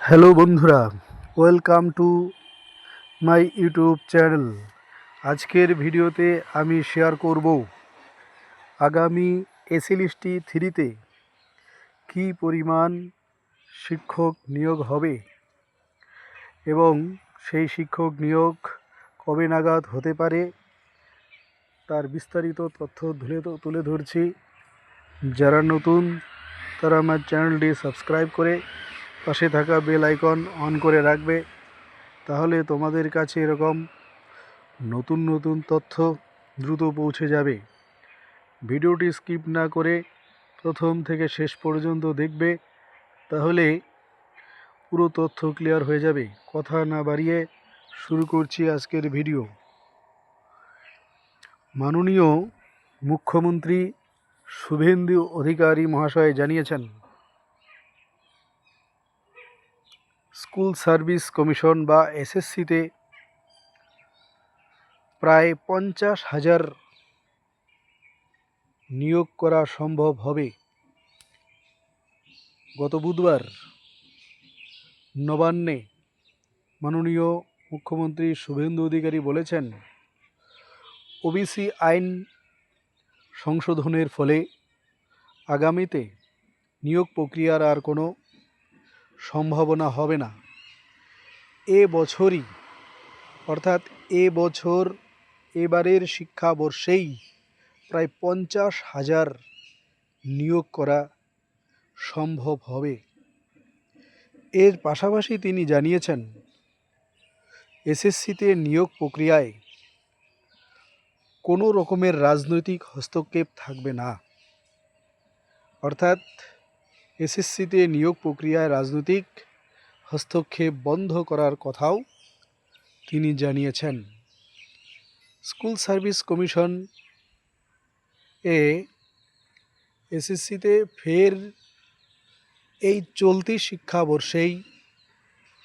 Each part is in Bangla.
হ্যালো বন্ধুরা, welcome to my YouTube channel. আজকের ভিডিওতে আমি শেয়ার করব আগামী এসএলএসটি 3-তে কী পরিমাণ শিক্ষক নিয়োগ হবে এবং সেই শিক্ষক নিয়োগ কবে নাগাদ হতে পারে তার বিস্তারিত তথ্য তুলে ধরছি। যারা নতুন তারা আমার চ্যানেলটি সাবস্ক্রাইব করে পাশে থাকা বেল আইকন অন করে রাখবে, তাহলে তোমাদের কাছে এরকম নতুন নতুন তথ্য দ্রুত পৌঁছে যাবে। ভিডিওটি স্কিপ না করে প্রথম থেকে শেষ পর্যন্ত দেখবে, তাহলে পুরো তথ্য ক্লিয়ার হয়ে যাবে। কথা না বাড়িয়ে শুরু করছি আজকের ভিডিও। মাননীয় মুখ্যমন্ত্রী শুভেন্দু অধিকারী মহাশয় জানিয়েছেন, স্কুল সার্ভিস কমিশন বা এসএসসিতে প্রায় 50,000 নিয়োগ করা সম্ভব হবে। গত বুধবার নবান্নে মাননীয় মুখ্যমন্ত্রী শুভেন্দু অধিকারী বলেছেন, ওবিসি আইন সংশোধনের ফলে আগামীতে নিয়োগ প্রক্রিয়ার আর কোনো সম্ভাবনা হবে না। এবছরই অর্থাৎ এবারের শিক্ষাবর্ষেই প্রায় 50,000 নিয়োগ করা সম্ভব হবে। এর পাশাপাশি তিনি জানিয়েছেন, এসএসসিতে নিয়োগ প্রক্রিয়ায় কোনো রকমের রাজনৈতিক হস্তক্ষেপ থাকবে না। অর্থাৎ এসএসসিতে নিয়োগ প্রক্রিয়ায় রাজনৈতিক হস্তক্ষেপ বন্ধ করার কথাও তিনি জানিয়েছেন। স্কুল সার্ভিস কমিশন এসএসসিতে ফের এই চলতি শিক্ষাবর্ষেই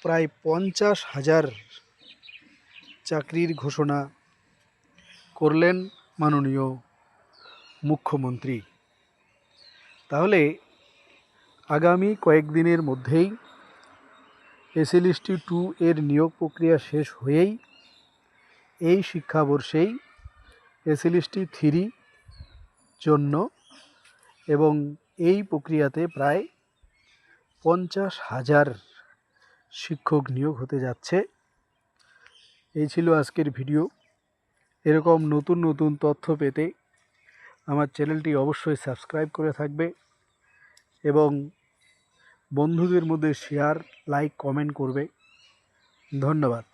প্রায় 50,000 চাকরির ঘোষণা করলেন মাননীয় মুখ্যমন্ত্রী। তাহলে আগামী কয়েকদিনের মধ্যেই এসএলএসটি 2 এর নিয়োগ প্রক্রিয়া শেষ হয়েই এই শিক্ষাবর্ষেই এসএলএসটি 3 জন্য এবং এই প্রক্রিয়াতে প্রায় 50,000 শিক্ষক নিয়োগ হতে যাচ্ছে। এই ছিল আজকের ভিডিও। এরকম নতুন নতুন তথ্য পেতে আমার চ্যানেলটি অবশ্যই সাবস্ক্রাইব করে থাকবে এবং বন্ধুদের মধ্যে শেয়ার, লাইক, কমেন্ট করবে। ধন্যবাদ।